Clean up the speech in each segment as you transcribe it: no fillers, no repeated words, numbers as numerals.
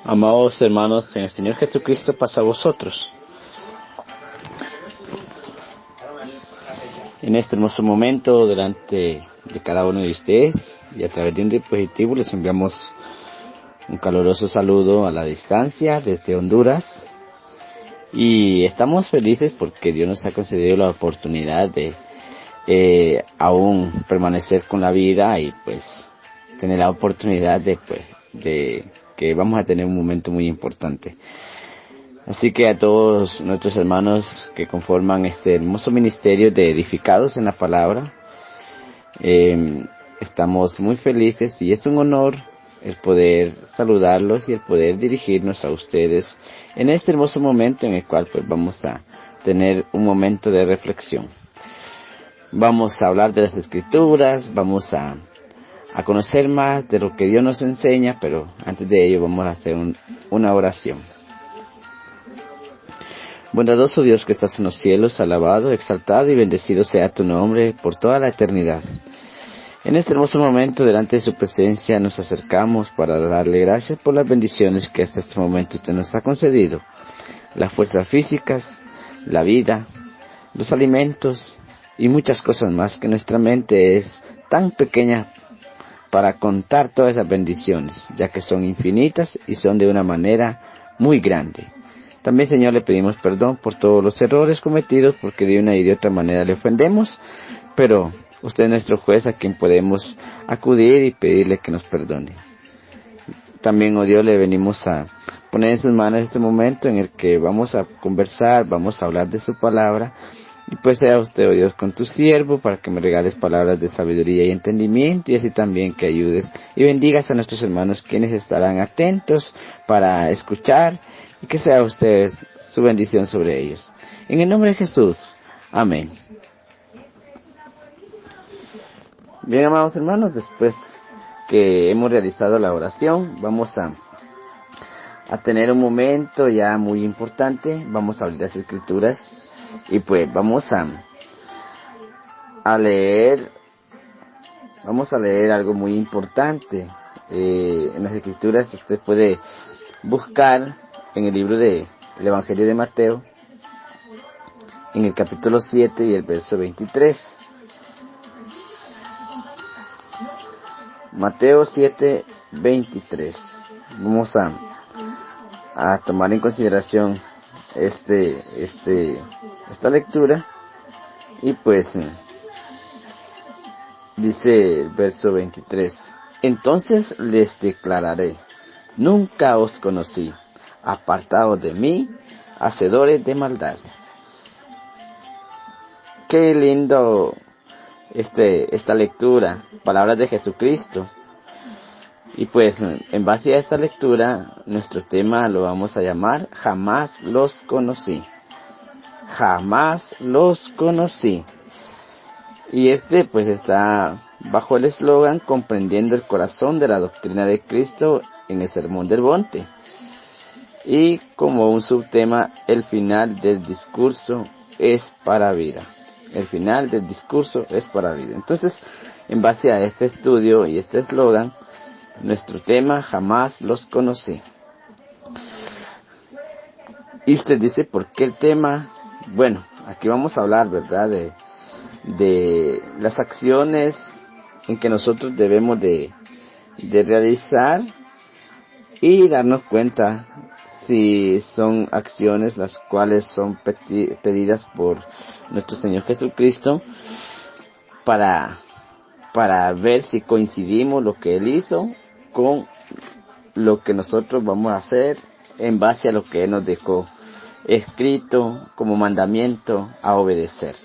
Amados hermanos, en el Señor Jesucristo pasa a vosotros. En este hermoso momento, delante de cada uno de ustedes y a través de un dispositivo, les enviamos un caluroso saludo a la distancia desde Honduras. Y estamos felices porque Dios nos ha concedido la oportunidad de aún permanecer con la vida y pues tener la oportunidad de que vamos a tener un momento muy importante. Así que a todos nuestros hermanos que conforman este hermoso ministerio de Edificados en la Palabra, estamos muy felices y es un honor el poder saludarlos y el poder dirigirnos a ustedes en este hermoso momento en el cual pues vamos a tener un momento de reflexión. Vamos a hablar de las Escrituras, vamos a conocer más de lo que Dios nos enseña, pero antes de ello vamos a hacer una oración. Bondadoso Dios que estás en los cielos, alabado, exaltado y bendecido sea tu nombre por toda la eternidad. En este hermoso momento, delante de su presencia, nos acercamos para darle gracias por las bendiciones que hasta este momento usted nos ha concedido. Las fuerzas físicas, la vida, los alimentos y muchas cosas más que nuestra mente es tan pequeña para contar todas esas bendiciones, ya que son infinitas y son de una manera muy grande. También, Señor, le pedimos perdón por todos los errores cometidos, porque de una y de otra manera le ofendemos, pero usted es nuestro juez a quien podemos acudir y pedirle que nos perdone. También, oh Dios, le venimos a poner en sus manos este momento en el que vamos a conversar, vamos a hablar de su palabra. Y pues sea usted, oh Dios, con tu siervo, para que me regales palabras de sabiduría y entendimiento, y así también que ayudes y bendigas a nuestros hermanos quienes estarán atentos para escuchar, y que sea usted su bendición sobre ellos. En el nombre de Jesús. Amén. Bien, amados hermanos, después que hemos realizado la oración, vamos a tener un momento ya muy importante. Vamos a abrir las Escrituras y pues vamos a leer algo muy importante. En las Escrituras usted puede buscar en el libro del Evangelio de Mateo, en el capítulo 7 y el verso 23. Mateo 7, 23. Vamos a tomar en consideración esta lectura, y pues dice el verso 23: Entonces les declararé, nunca os conocí, apartados de mí, hacedores de maldad. Qué lindo esta lectura, palabras de Jesucristo. Y pues en base a esta lectura, nuestro tema lo vamos a llamar Jamás los conocí. Jamás los conocí. Y pues está bajo el eslogan Comprendiendo el corazón de la doctrina de Cristo en el Sermón del Monte. Y como un subtema, el final del discurso es para vida. El final del discurso es para vida. Entonces, en base a este estudio y este eslogan, nuestro tema, jamás los conocí. Y usted dice, ¿por qué el tema? Bueno, aquí vamos a hablar, ¿verdad?, de las acciones en que nosotros debemos de realizar y darnos cuenta si son acciones las cuales son pedidas por nuestro Señor Jesucristo, para ver si coincidimos lo que Él hizo con lo que nosotros vamos a hacer en base a lo que Él nos dejó escrito como mandamiento a obedecer.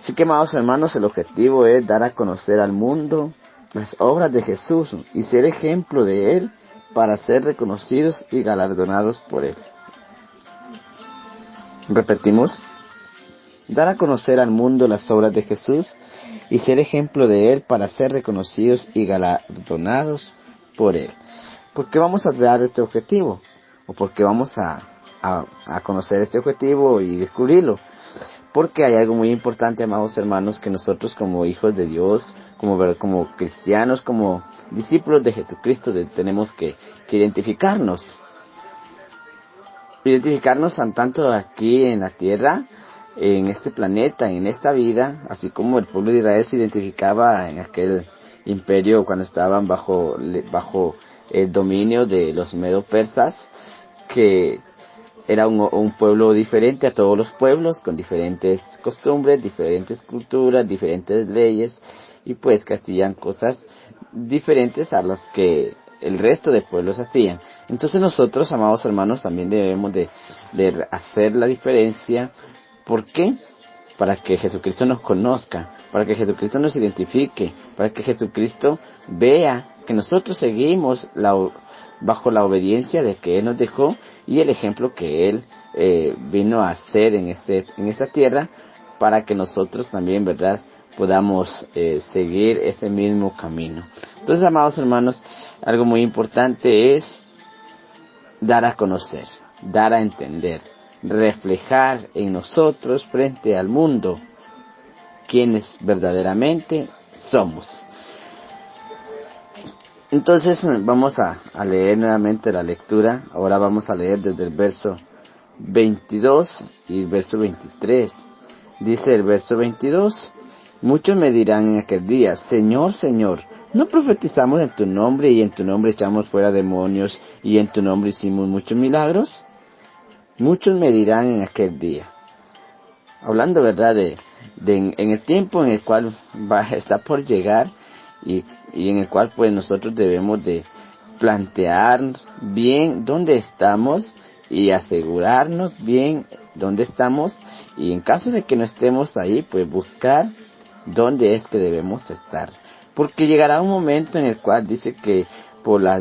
Así que, amados hermanos, el objetivo es dar a conocer al mundo las obras de Jesús y ser ejemplo de Él para ser reconocidos y galardonados por Él. Repetimos: dar a conocer al mundo las obras de Jesús y ser ejemplo de Él para ser reconocidos y galardonados por Él. ¿Por qué vamos a dar este objetivo? ¿O por qué vamos a conocer este objetivo y descubrirlo? Porque hay algo muy importante, amados hermanos, que nosotros como hijos de Dios, como cristianos, como discípulos de Jesucristo, tenemos que identificarnos tanto aquí en la tierra, en este planeta, en esta vida, así como el pueblo de Israel se identificaba en aquel imperio cuando estaban bajo el dominio de los medo-persas, que era un pueblo diferente a todos los pueblos, con diferentes costumbres, diferentes culturas, diferentes leyes, y pues que hacían cosas diferentes a las que el resto de pueblos hacían. Entonces nosotros, amados hermanos, también debemos de hacer la diferencia. ¿Por qué? Para que Jesucristo nos conozca, para que Jesucristo nos identifique, para que Jesucristo vea que nosotros seguimos bajo la obediencia de que Él nos dejó y el ejemplo que Él vino a hacer en esta tierra, para que nosotros también, ¿verdad?, podamos seguir ese mismo camino. Entonces, amados hermanos, algo muy importante es dar a conocer, dar a entender, reflejar en nosotros frente al mundo quienes verdaderamente somos. Entonces vamos a leer nuevamente la lectura. Ahora vamos a leer desde el verso 22 y el verso 23. Dice el verso 22: muchos me dirán en aquel día: Señor, Señor, ¿no profetizamos en tu nombre, y en tu nombre echamos fuera demonios, y en tu nombre hicimos muchos milagros? Muchos me dirán en aquel día. Hablando, ¿verdad?, en el tiempo en el cual está por llegar, y en el cual pues nosotros debemos de plantear bien dónde estamos y asegurarnos bien dónde estamos, y en caso de que no estemos ahí, pues buscar dónde es que debemos estar, porque llegará un momento en el cual dice que por la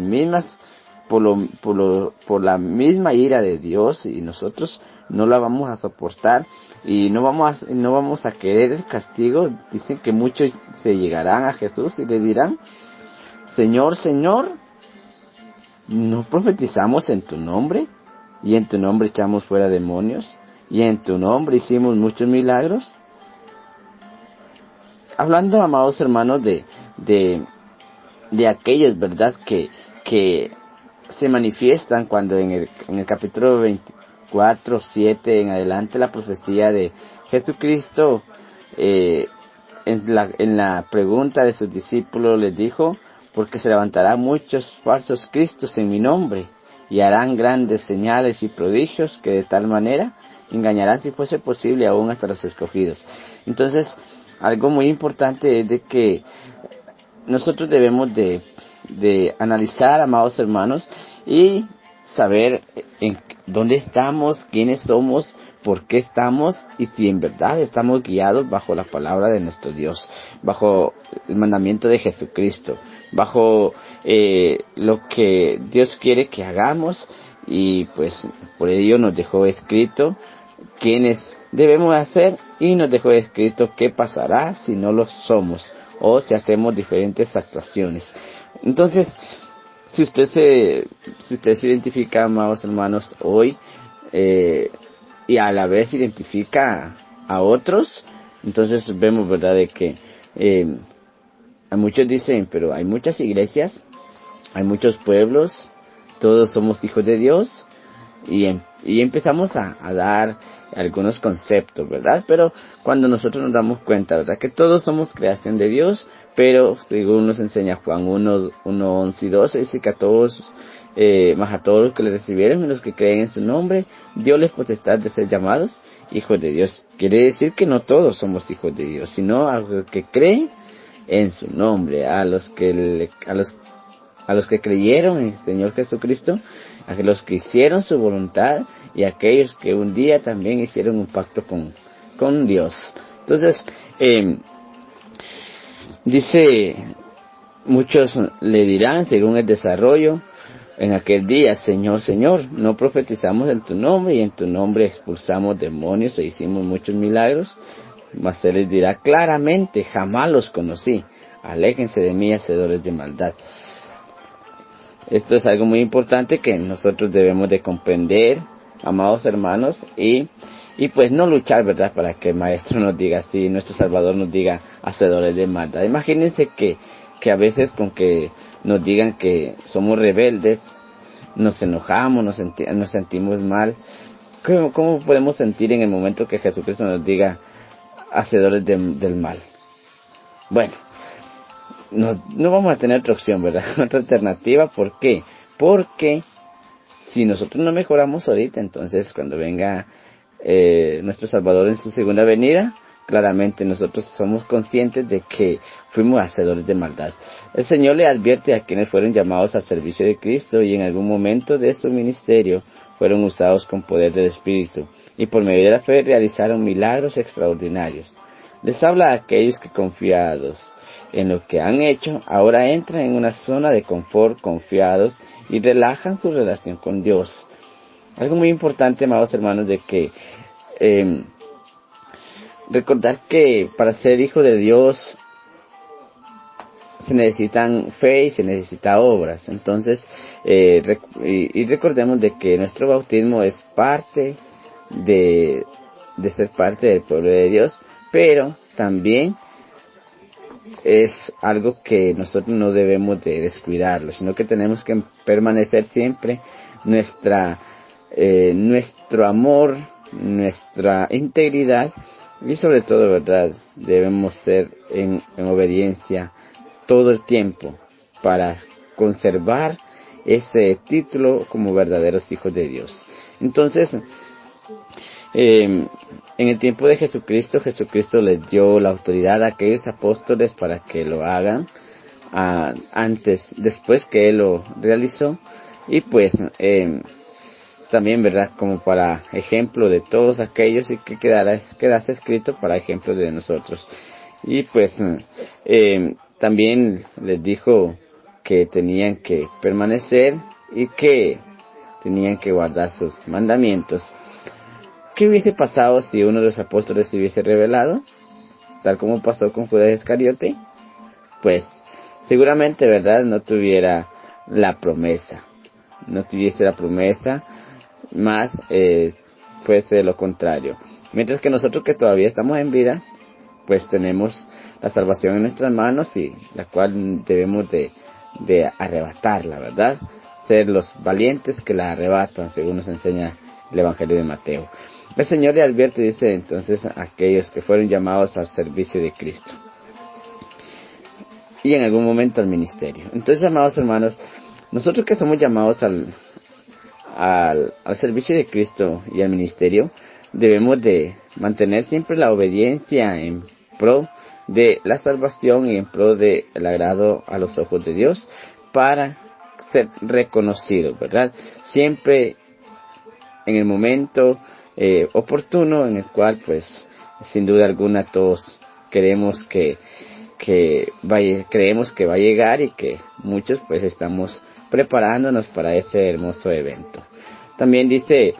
misma ira de Dios, y nosotros no la vamos a soportar y no vamos a querer el castigo. Dicen que muchos se llegarán a Jesús y le dirán: Señor, Señor, ¿no profetizamos en tu nombre? Y en tu nombre echamos fuera demonios, y en tu nombre hicimos muchos milagros. Hablando, amados hermanos, de aquellos, ¿verdad?, que se manifiestan cuando en el capítulo 24, 7 en adelante, la profecía de Jesucristo, en la pregunta de sus discípulos les dijo: porque se levantarán muchos falsos cristos en mi nombre, y harán grandes señales y prodigios, que de tal manera engañarán, si fuese posible, aún hasta los escogidos. Entonces, algo muy importante es de que nosotros debemos de analizar, amados hermanos, y saber en dónde estamos, quiénes somos, por qué estamos, y si en verdad estamos guiados bajo la palabra de nuestro Dios, bajo el mandamiento de Jesucristo, bajo lo que Dios quiere que hagamos, y pues por ello nos dejó escrito quiénes debemos hacer, y nos dejó escrito qué pasará si no lo somos, o si hacemos diferentes actuaciones. Entonces, si usted se identifica, amados hermanos, hoy, y a la vez identifica a otros, entonces vemos, ¿verdad?, de que a muchos dicen: pero hay muchas iglesias, hay muchos pueblos, todos somos hijos de Dios, y empezamos a dar algunos conceptos, ¿verdad? Pero cuando nosotros nos damos cuenta, ¿verdad?, que todos somos creación de Dios, pero según nos enseña Juan 1, 11 y 12, dice que a todos los que le recibieron y los que creen en su nombre, Dios potestad de ser llamados hijos de Dios. Quiere decir que no todos somos hijos de Dios, sino a los que creen en su nombre, a los que creyeron en el Señor Jesucristo, a los que hicieron su voluntad, y a aquellos que un día también hicieron un pacto con Dios. Entonces, dice: muchos le dirán, según el desarrollo, en aquel día: Señor, Señor, ¿no profetizamos en tu nombre, y en tu nombre expulsamos demonios e hicimos muchos milagros? Mas Él les dirá claramente: jamás los conocí, aléjense de mí, hacedores de maldad. Esto es algo muy importante que nosotros debemos de comprender, amados hermanos, y y pues no luchar, ¿verdad?, para que el Maestro nos diga así, nuestro Salvador nos diga hacedores de maldad. Imagínense que a veces con que nos digan que somos rebeldes, nos enojamos, nos sentimos mal. ¿Cómo podemos sentir en el momento que Jesucristo nos diga hacedores del mal? Bueno, no vamos a tener otra opción, ¿verdad? Otra alternativa. ¿Por qué? Porque si nosotros no mejoramos ahorita, entonces cuando venga nuestro Salvador en su segunda venida, claramente nosotros somos conscientes de que fuimos hacedores de maldad. El Señor le advierte a quienes fueron llamados al servicio de Cristo y en algún momento de su ministerio fueron usados con poder del Espíritu y por medio de la fe realizaron milagros extraordinarios. Les habla a aquellos que, confiados en lo que han hecho, ahora entran en una zona de confort, confiados y relajan su relación con Dios. Algo muy importante, amados hermanos, de que recordar que para ser hijo de Dios se necesitan fe y se necesita obras. Entonces, recordemos de que nuestro bautismo es parte de ser parte del pueblo de Dios, pero también es algo que nosotros no debemos de descuidarlo, sino que tenemos que permanecer siempre nuestro amor, nuestra integridad y sobre todo, ¿verdad?, debemos ser en obediencia todo el tiempo para conservar ese título como verdaderos hijos de Dios. Entonces, en el tiempo de Jesucristo les dio la autoridad a aquellos apóstoles para que lo hagan después que Él lo realizó, y pues también, ¿verdad?, como para ejemplo de todos aquellos, y que quedase escrito para ejemplo de nosotros. Y pues también les dijo que tenían que permanecer y que tenían que guardar sus mandamientos. ¿Qué hubiese pasado si uno de los apóstoles se hubiese rebelado? Tal como pasó con Judas Iscariote. Pues seguramente, ¿verdad?, no tuviera la promesa. No tuviese la promesa, más fuese lo contrario. Mientras que nosotros, que todavía estamos en vida, pues tenemos la salvación en nuestras manos, y la cual debemos de arrebatarla, ¿verdad? Ser los valientes que la arrebatan, según nos enseña el Evangelio de Mateo. El Señor le advierte, dice entonces, a aquellos que fueron llamados al servicio de Cristo y en algún momento al ministerio. Entonces, amados hermanos, nosotros que somos llamados al servicio de Cristo y al ministerio, debemos de mantener siempre la obediencia en pro de la salvación y en pro del agrado a los ojos de Dios, para ser reconocidos, ¿verdad? Siempre en el momento oportuno, en el cual pues sin duda alguna todos creemos que va a llegar, y que muchos pues estamos preparándonos para ese hermoso evento. También dice,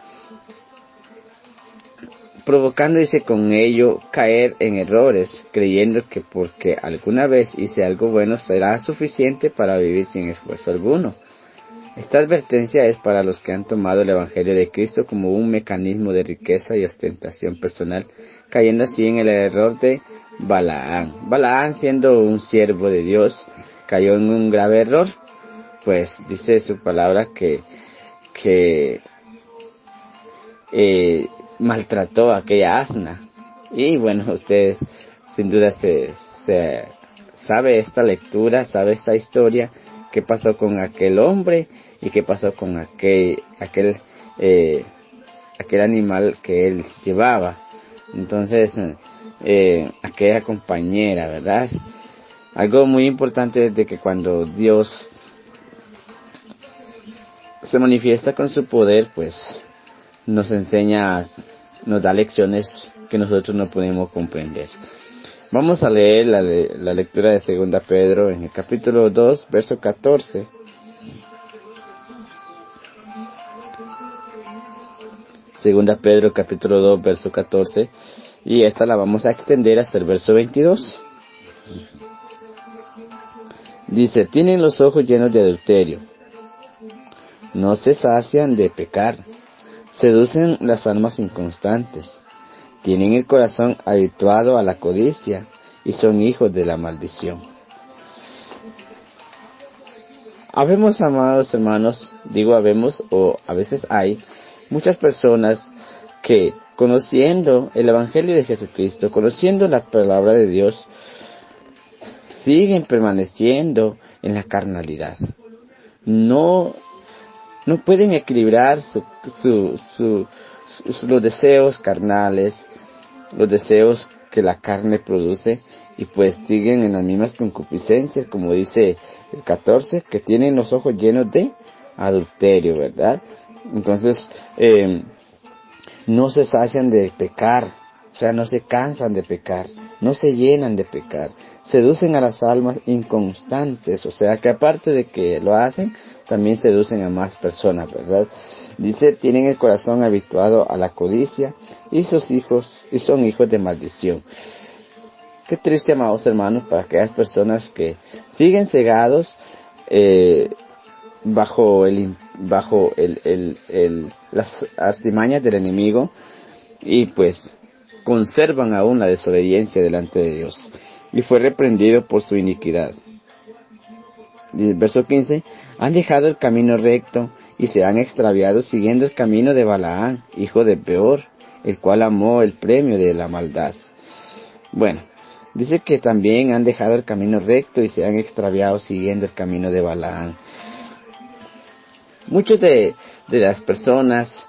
provocando, dice, con ello caer en errores, creyendo que porque alguna vez hice algo bueno será suficiente para vivir sin esfuerzo alguno. Esta advertencia es para los que han tomado el Evangelio de Cristo como un mecanismo de riqueza y ostentación personal, cayendo así en el error de Balaán. Balaán, siendo un siervo de Dios, cayó en un grave error, pues dice su palabra que maltrató a aquella asna. Y bueno, ustedes sin duda se sabe esta lectura, sabe esta historia, qué pasó con aquel hombre y qué pasó con aquel animal que él llevaba. Entonces, aquella compañera, ¿verdad? Algo muy importante es de que cuando Dios se manifiesta con su poder, pues nos enseña, nos da lecciones que nosotros no podemos comprender. Vamos a leer la lectura de 2 Pedro en el capítulo 2, verso 14. Segunda Pedro capítulo 2, verso 14, y esta la vamos a extender hasta el verso 22. Dice, tienen los ojos llenos de adulterio, no se sacian de pecar, seducen las almas inconstantes, tienen el corazón habituado a la codicia y son hijos de la maldición. Habemos, amados hermanos, digo habemos o a veces hay muchas personas que conociendo el Evangelio de Jesucristo, conociendo la palabra de Dios, siguen permaneciendo en la carnalidad. No pueden equilibrar los deseos carnales, los deseos que la carne produce, y pues siguen en las mismas concupiscencias, como dice el 14, que tienen los ojos llenos de adulterio, ¿verdad? Entonces, no se sacian de pecar, o sea, no se cansan de pecar, no se llenan de pecar, seducen a las almas inconstantes, o sea, que aparte de que lo hacen, también seducen a más personas, ¿verdad? Dice, tienen el corazón habituado a la codicia y son hijos de maldición. Qué triste, amados hermanos, para aquellas personas que siguen cegados bajo las artimañas del enemigo y pues conservan aún la desobediencia delante de Dios. Y fue reprendido por su iniquidad. Verso 15, han dejado el camino recto y se han extraviado siguiendo el camino de Balaán, hijo de Beor, el cual amó el premio de la maldad. Bueno, dice que también han dejado el camino recto y se han extraviado siguiendo el camino de Balaán. Muchos de las personas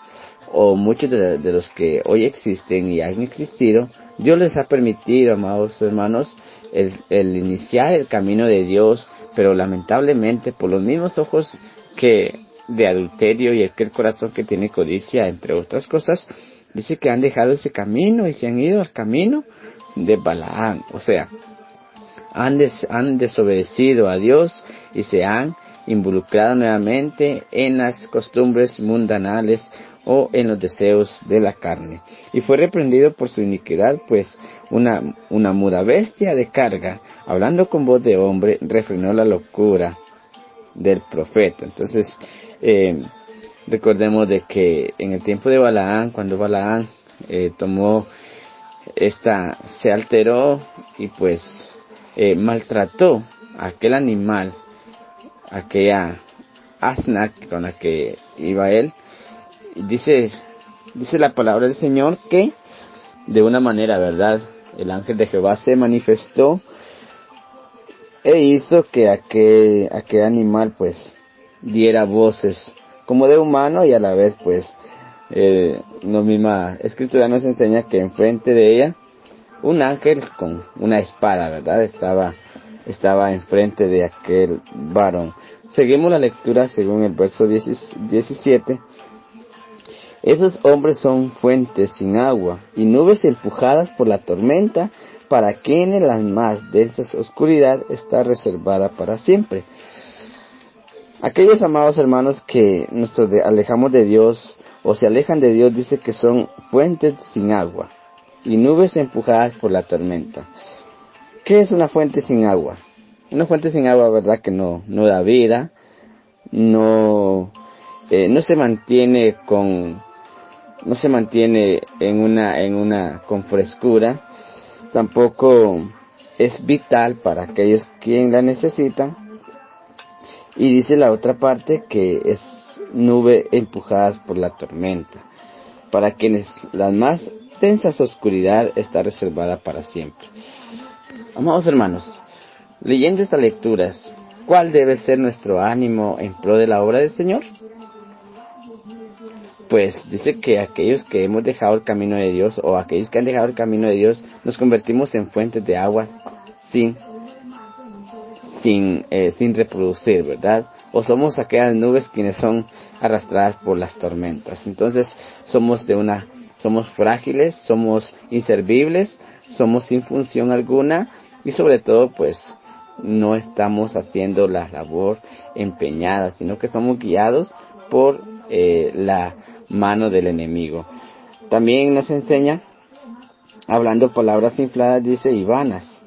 o muchos de los que hoy existen y han existido, Dios les ha permitido, amados hermanos, el iniciar el camino de Dios, pero lamentablemente por los mismos ojos que de adulterio y aquel corazón que tiene codicia, entre otras cosas, dice que han dejado ese camino y se han ido al camino de Balaán, o sea, han desobedecido a Dios y se han involucrado nuevamente en las costumbres mundanales o en los deseos de la carne. Y fue reprendido por su iniquidad, pues una muda bestia de carga, hablando con voz de hombre, refrenó la locura del profeta. Entonces, recordemos de que en el tiempo de Balaán, cuando Balaán se alteró y pues maltrató a aquel animal, aquella asna con la que iba él. Dice la palabra del Señor que de una manera, ¿verdad?, el ángel de Jehová se manifestó e hizo que aquel animal pues diera voces como de humano, y a la vez pues la misma escritura nos enseña que enfrente de ella un ángel con una espada, ¿verdad?, estaba enfrente de aquel varón. Seguimos la lectura según el verso 17. Esos hombres son fuentes sin agua y nubes empujadas por la tormenta, para quienes la más densa oscuridad está reservada para siempre. Aquellos, amados hermanos, que nos alejamos de Dios o se alejan de Dios, dice que son fuentes sin agua y nubes empujadas por la tormenta. ¿Qué es una fuente sin agua? Una fuente sin agua, ¿verdad?, que no da vida, no se mantiene con frescura, tampoco es vital para aquellos quien la necesitan. Y dice la otra parte que es nube empujadas por la tormenta, para quienes la más densa oscuridad está reservada para siempre. Amados hermanos, leyendo estas lecturas, ¿cuál debe ser nuestro ánimo en pro de la obra del Señor? Pues dice que aquellos que hemos dejado el camino de Dios, o aquellos que han dejado el camino de Dios, nos convertimos en fuentes de agua sin reproducir, ¿verdad? O somos aquellas nubes quienes son arrastradas por las tormentas. Entonces somos frágiles, somos inservibles, somos sin función alguna, y sobre todo pues no estamos haciendo la labor empeñada, sino que somos guiados por la mano del enemigo. También nos enseña, hablando palabras infladas, dice, y vanas.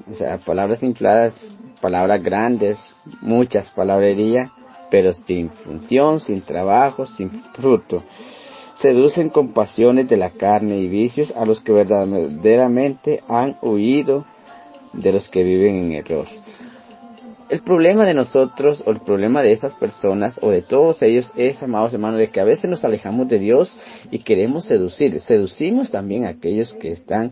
O sea, palabras infladas, palabras grandes, muchas palabrerías, pero sin función, sin trabajo, sin fruto. seducen con pasiones de la carne y vicios a los que verdaderamente han huido de los que viven en error. El problema de nosotros, o el problema de esas personas, o de todos ellos, es, amados hermanos, de que a veces nos alejamos de Dios y queremos seducir. Seducimos también a aquellos que están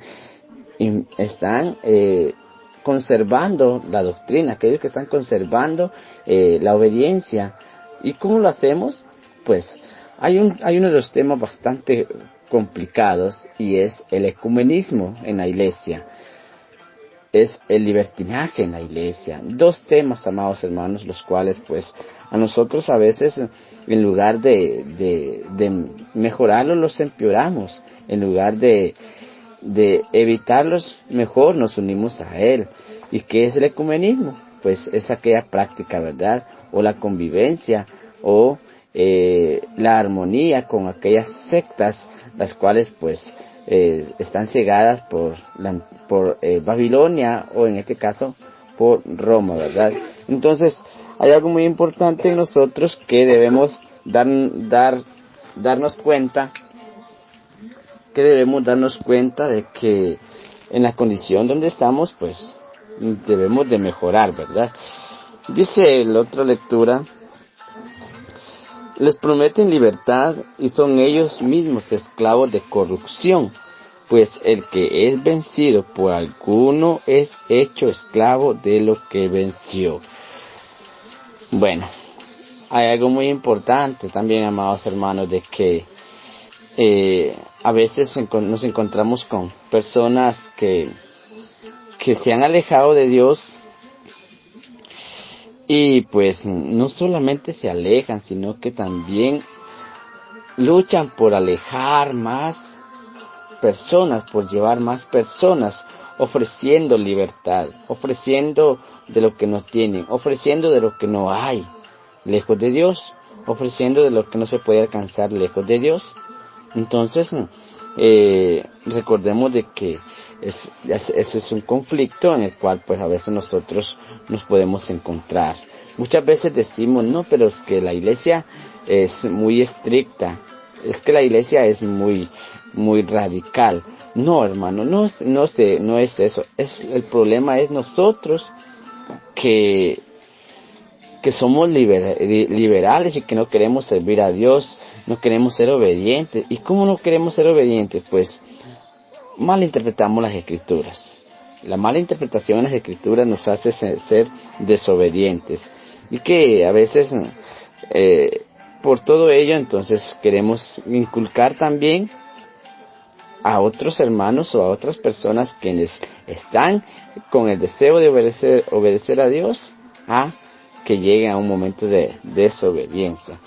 conservando la doctrina, aquellos que están conservando la obediencia. ¿Y cómo lo hacemos? Pues hay uno de los temas bastante complicados, y es el ecumenismo en la iglesia. Es el libertinaje en la iglesia. Dos temas, amados hermanos, los cuales pues a nosotros a veces, en lugar de mejorarlos, los empeoramos. En lugar de evitarlos, mejor nos unimos a él. ¿Y qué es el ecumenismo? Pues es aquella práctica, ¿verdad? O la convivencia, o la armonía con aquellas sectas, las cuales pues están cegadas por Babilonia, o en este caso por Roma, ¿verdad? Entonces hay algo muy importante en nosotros que debemos darnos cuenta de que en la condición donde estamos, pues debemos de mejorar, ¿verdad? Dice la otra lectura: les prometen libertad y son ellos mismos esclavos de corrupción, pues el que es vencido por alguno es hecho esclavo de lo que venció. Bueno, hay algo muy importante también, amados hermanos, de que a veces nos encontramos con personas que se han alejado de Dios. Y pues no solamente se alejan, sino que también luchan por alejar más personas, por llevar más personas, ofreciendo libertad, ofreciendo de lo que no tienen, ofreciendo de lo que no hay lejos de Dios, ofreciendo de lo que no se puede alcanzar lejos de Dios. Entonces, recordemos de que eso es un conflicto en el cual pues a veces nosotros nos podemos encontrar. Muchas veces decimos, no, pero es que la iglesia es muy estricta, es que la iglesia es muy radical. No, hermano, no es eso. El problema es nosotros que somos liberales y que no queremos servir a Dios, no queremos ser obedientes. ¿Y cómo no queremos ser obedientes? Pues malinterpretamos las Escrituras. La mala interpretación de las Escrituras nos hace ser desobedientes, y que a veces por todo ello entonces queremos inculcar también a otros hermanos o a otras personas quienes están con el deseo de obedecer a Dios, a que lleguen a un momento de desobediencia.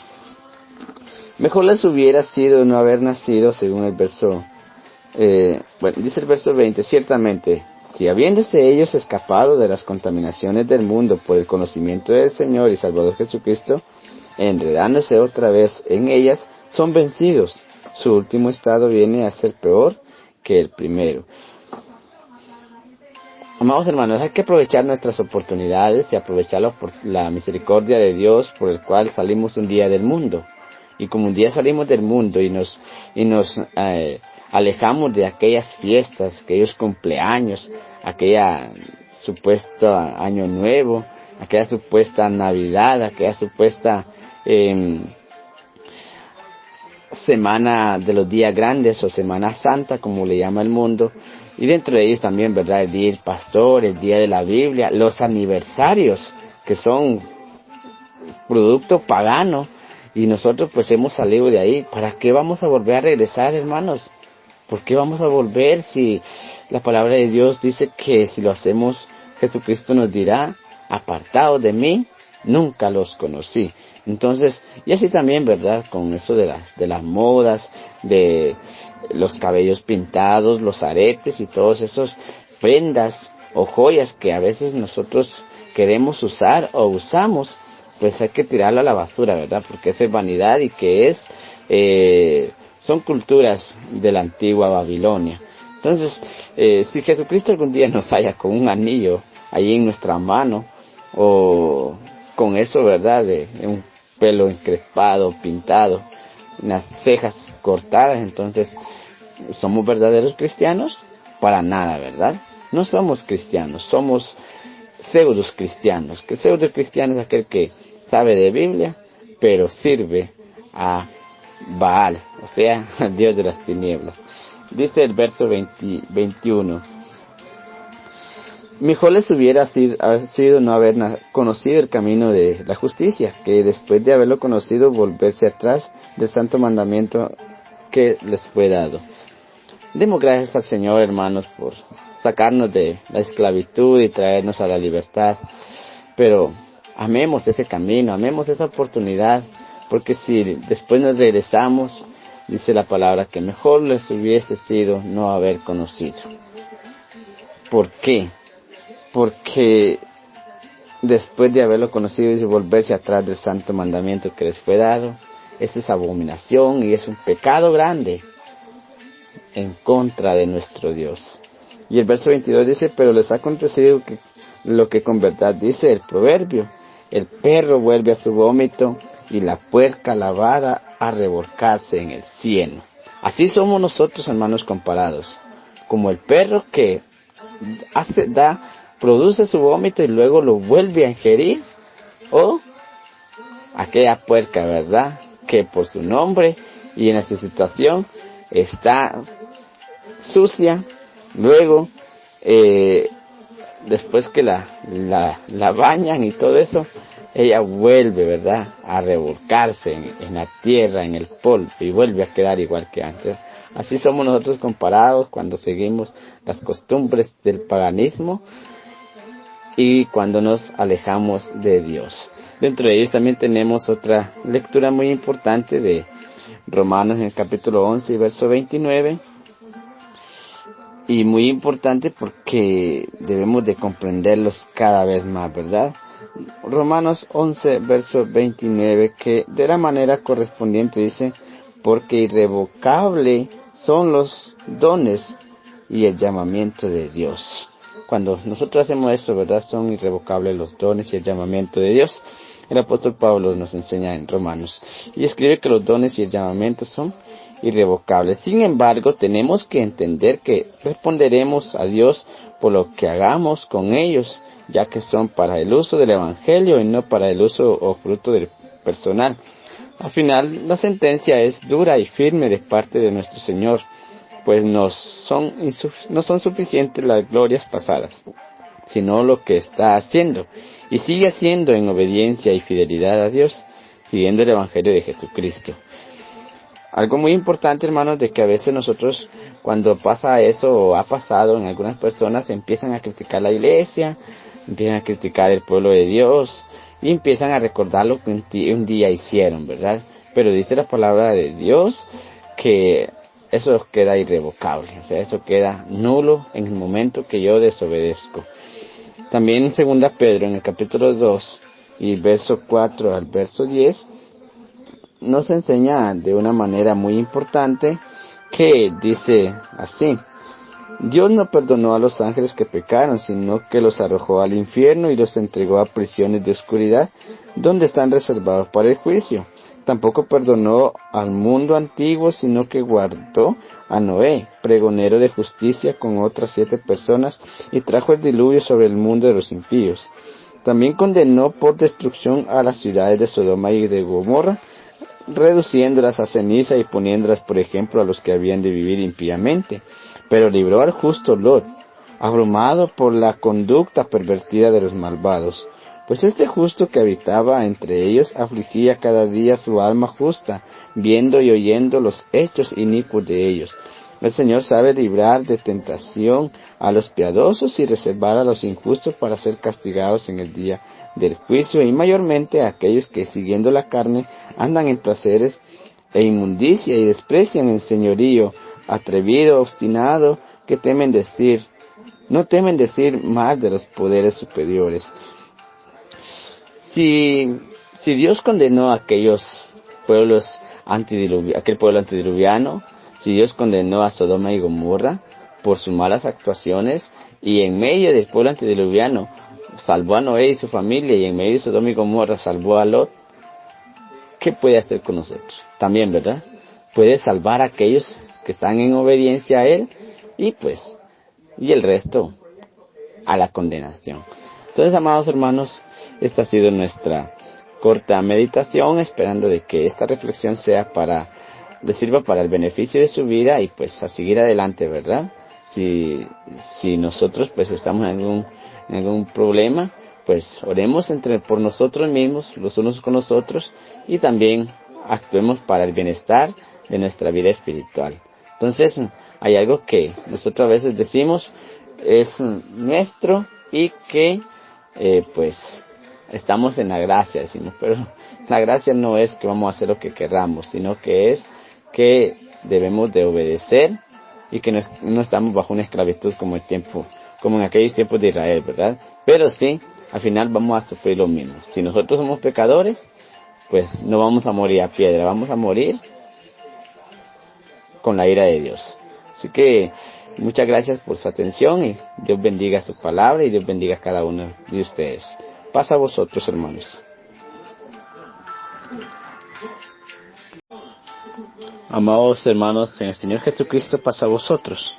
Mejor les hubiera sido no haber nacido, según el verso dice el verso 20, ciertamente, si habiéndose ellos escapado de las contaminaciones del mundo por el conocimiento del Señor y Salvador Jesucristo, enredándose otra vez en ellas, son vencidos. Su último estado viene a ser peor que el primero. Amados hermanos, hay que aprovechar nuestras oportunidades y aprovechar la misericordia de Dios, por el cual salimos un día del mundo. Y como un día salimos del mundo y nos alejamos de aquellas fiestas, aquellos cumpleaños, aquella supuesta año nuevo, aquella supuesta Navidad, aquella supuesta semana de los días grandes o Semana Santa, como le llama el mundo, y dentro de ellos también, ¿verdad?, el Día del Pastor, el Día de la Biblia, los aniversarios, que son producto pagano, y nosotros pues hemos salido de ahí. ¿Para qué vamos a volver a regresar, hermanos? ¿Por qué vamos a volver si la palabra de Dios dice que si lo hacemos, Jesucristo nos dirá, apartados de mí, nunca los conocí? Entonces, y así también, ¿verdad?, con eso de las modas, de los cabellos pintados, los aretes y todos esos prendas o joyas que a veces nosotros queremos usar o usamos, pues hay que tirarlo a la basura, ¿verdad? Porque eso es vanidad y que son culturas de la antigua Babilonia. Entonces, si Jesucristo algún día nos halla con un anillo ahí en nuestra mano, o con eso, ¿verdad?, de un pelo encrespado, pintado, las cejas cortadas, entonces, ¿somos verdaderos cristianos? Para nada, ¿verdad? No somos cristianos, somos pseudos cristianos. Que pseudo cristiano es aquel que sabe de Biblia, pero sirve a Baal, o sea, al Dios de las tinieblas. Dice el verso 21. Mejor les hubiera sido no haber conocido el camino de la justicia, que después de haberlo conocido volverse atrás del santo mandamiento que les fue dado. Demos gracias al Señor, hermanos, por sacarnos de la esclavitud y traernos a la libertad. Pero amemos ese camino, amemos esa oportunidad, porque si después nos regresamos, dice la palabra que mejor les hubiese sido no haber conocido. ¿Por qué? Porque después de haberlo conocido y volverse atrás del santo mandamiento que les fue dado, eso es abominación y es un pecado grande en contra de nuestro Dios. Y el verso 22 dice, pero les ha acontecido lo que con verdad dice el proverbio, el perro vuelve a su vómito y la puerca lavada a revolcarse en el cieno. Así somos nosotros, hermanos, comparados, como el perro que produce su vómito y luego lo vuelve a ingerir, o aquella puerca, ¿verdad?, que por su nombre y en esa situación está sucia, luego después que la bañan y todo eso, ella vuelve, ¿verdad?, a revolcarse en la tierra, en el polvo, y vuelve a quedar igual que antes. Así somos nosotros comparados cuando seguimos las costumbres del paganismo y cuando nos alejamos de Dios. Dentro de ellos también tenemos otra lectura muy importante de Romanos en el capítulo 11 y verso 29. Y muy importante porque debemos de comprenderlos cada vez más, ¿verdad? Romanos 11, verso 29, que de la manera correspondiente dice, porque irrevocable son los dones y el llamamiento de Dios. Cuando nosotros hacemos esto, ¿verdad?, son irrevocables los dones y el llamamiento de Dios. El apóstol Pablo nos enseña en Romanos y escribe que los dones y el llamamiento son irrevocables. Sin embargo, tenemos que entender que responderemos a Dios por lo que hagamos con ellos, ya que son para el uso del evangelio y no para el uso o fruto del personal. Al final, la sentencia es dura y firme de parte de nuestro Señor, pues no son suficientes las glorias pasadas, sino lo que está haciendo y sigue haciendo en obediencia y fidelidad a Dios, siguiendo el evangelio de Jesucristo. Algo muy importante, hermanos, de que a veces nosotros, cuando pasa eso o ha pasado en algunas personas, empiezan a criticar la iglesia, empiezan a criticar el pueblo de Dios y empiezan a recordar lo que un día hicieron, ¿verdad? Pero dice la palabra de Dios que eso queda irrevocable, o sea, eso queda nulo en el momento que yo desobedezco. También en 2 Pedro, en el capítulo 2, y verso 4 al verso 10, nos enseña de una manera muy importante que dice así: Dios no perdonó a los ángeles que pecaron, sino que los arrojó al infierno y los entregó a prisiones de oscuridad, donde están reservados para el juicio. Tampoco perdonó al mundo antiguo, sino que guardó a Noé, pregonero de justicia, con otras 7 personas, y trajo el diluvio sobre el mundo de los impíos. También condenó por destrucción a las ciudades de Sodoma y de Gomorra, reduciéndolas a ceniza y poniéndolas por ejemplo a los que habían de vivir impíamente. Pero libró al justo Lot, abrumado por la conducta pervertida de los malvados. Pues este justo que habitaba entre ellos afligía cada día su alma justa, viendo y oyendo los hechos inicuos de ellos. El Señor sabe librar de tentación a los piadosos y reservar a los injustos para ser castigados en el día del juicio, y mayormente a aquellos que, siguiendo la carne, andan en placeres e inmundicia y desprecian el señorío, atrevido, obstinado, que no temen decir más de los poderes superiores. Si Dios condenó a aquellos pueblos aquel pueblo antediluviano, si Dios condenó a Sodoma y Gomorra por sus malas actuaciones, y en medio del pueblo antediluviano salvó a Noé y su familia, y en medio de Sodoma y Gomorra salvó a Lot, ¿qué puede hacer con nosotros? También, ¿verdad? Puede salvar a aquellos que están en obediencia a Él y el resto a la condenación. Entonces, amados hermanos, esta ha sido nuestra corta meditación, esperando de que esta reflexión le sirva para el beneficio de su vida y a seguir adelante, ¿verdad? Si nosotros estamos en algún problema, oremos por nosotros mismos, los unos con los otros, y también actuemos para el bienestar de nuestra vida espiritual. Entonces, hay algo que nosotros a veces decimos es nuestro y que estamos en la gracia, decimos, pero la gracia no es que vamos a hacer lo que querramos, sino que es que debemos de obedecer y que no estamos bajo una esclavitud como en aquellos tiempos de Israel, ¿verdad? Pero sí, al final vamos a sufrir lo mismo. Si nosotros somos pecadores, no vamos a morir a piedra, vamos a morir con la ira de Dios. Así que muchas gracias por su atención y Dios bendiga su palabra y Dios bendiga a cada uno de ustedes. Paz a vosotros, hermanos. Amados hermanos, en el Señor Jesucristo, paz a vosotros.